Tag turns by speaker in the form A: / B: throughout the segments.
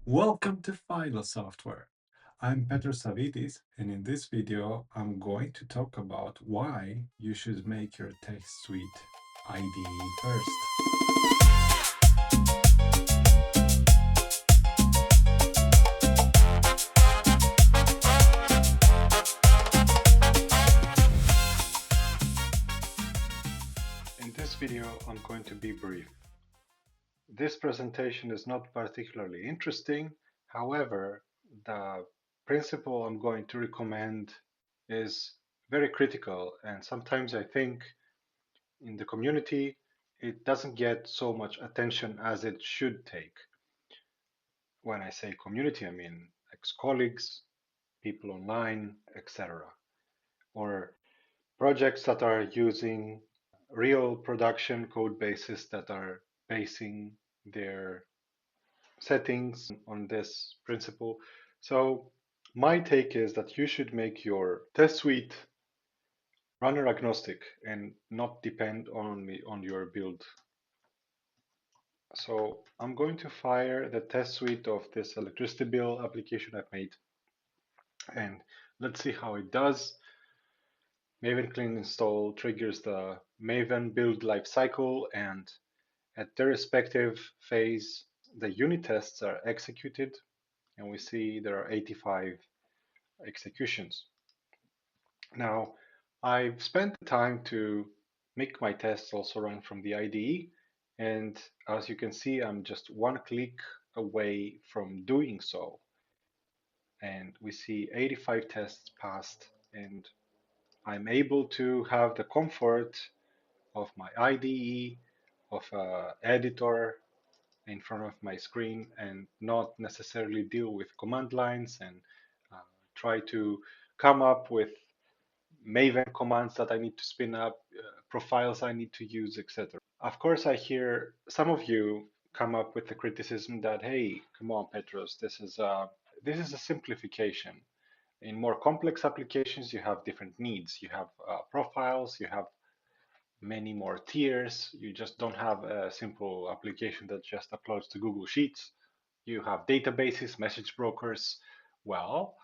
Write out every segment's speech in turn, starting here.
A: Welcome to Philo Software. I'm Petros Savidis, and in this video, I'm going to talk about why you should make your test suite IDE first. In this video, I'm going to be brief. This presentation is not particularly interesting. However, the principle I'm going to recommend is very critical, and sometimes I think in the community it doesn't get so much attention as it should take. When I say community, I mean ex-colleagues, people online, etc. Or projects that are using real production code bases that are basing their settings on this principle. So my take is that you should make your test suite runner agnostic and not depend only on your build. So I'm going to fire the test suite of this electricity bill application I've made, and let's see how it does. Maven clean install triggers the Maven build lifecycle, and at their respective phase, the unit tests are executed, and we see there are 85 executions. Now, I've spent the time to make my tests also run from the IDE, and as you can see, I'm just one click away from doing so. And we see 85 tests passed, and I'm able to have the comfort of my IDE, of an editor in front of my screen, and not necessarily deal with command lines and try to come up with Maven commands that I need to spin up, profiles I need to use, etc. Of course, I hear some of you come up with the criticism that, hey, come on, Petros, this is a simplification. In more complex applications, you have different needs. You have profiles, you have many more tiers. You just don't have a simple application that just uploads to Google Sheets. You have databases, message brokers. Well,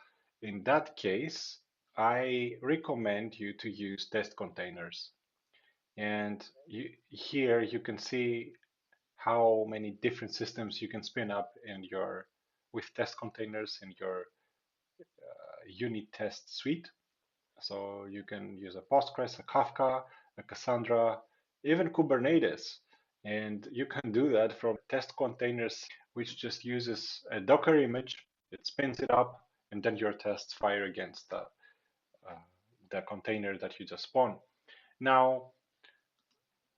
A: in that case, I recommend you to use test containers. And here you can see how many different systems you can spin up in your with test containers in your unit test suite. So you can use a Postgres, a Kafka, a Cassandra, even Kubernetes. And you can do that from test containers, which just uses a Docker image, it spins it up, and then your tests fire against the container that you just spawned. Now,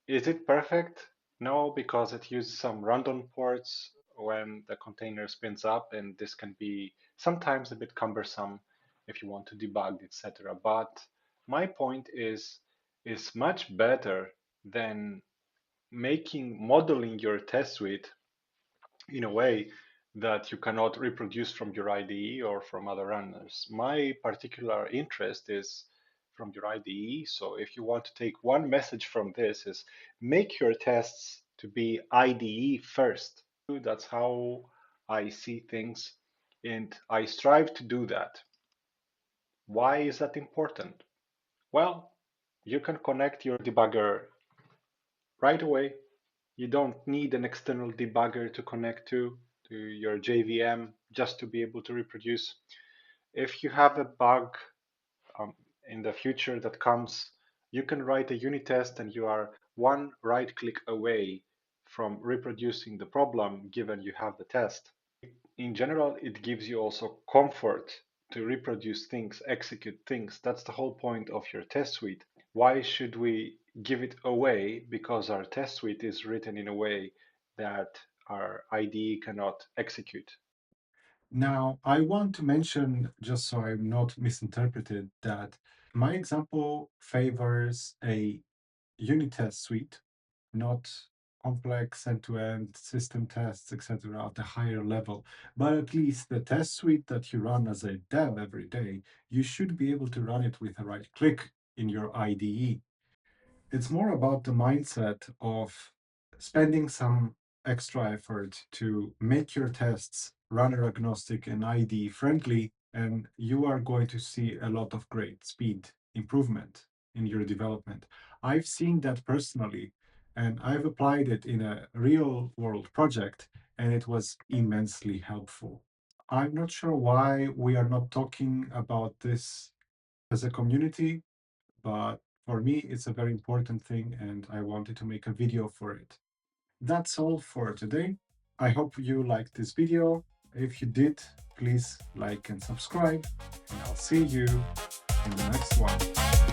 A: is it perfect? No, because it uses some random ports when the container spins up, and this can be sometimes a bit cumbersome if you want to debug, etc. But my point is much better than modeling your test suite in a way that you cannot reproduce from your IDE or from other runners. My particular interest is from your IDE. So if you want to take one message from this is make your tests to be IDE first. That's how I see things, and I strive to do that. Why is that important? Well, you can connect your debugger right away. You don't need an external debugger to connect to your JVM just to be able to reproduce. If you have a bug um, in the future that comes, you can write a unit test and you are one right click away from reproducing the problem given you have the test. In general, it gives you also comfort to reproduce things, execute things. That's the whole point of your test suite. Why should we give it away because our test suite is written in a way that our IDE cannot execute? Now, I want to mention, just so I'm not misinterpreted, that my example favors a unit test suite, not complex end-to-end system tests, etc., at a higher level. But at least the test suite that you run as a dev every day, you should be able to run it with a right click in your IDE. It's more about the mindset of spending some extra effort to make your tests
B: runner agnostic and IDE friendly, and you are going to see a lot of great speed improvement in your development. I've seen that personally, and I've applied it in a real world project, and it was immensely helpful. I'm not sure why we are not talking about this as a community, but for me, it's a very important thing, and I wanted to make a video for it. That's all for today. I hope you liked this video. If you did, please like and subscribe, and I'll see you in the next one.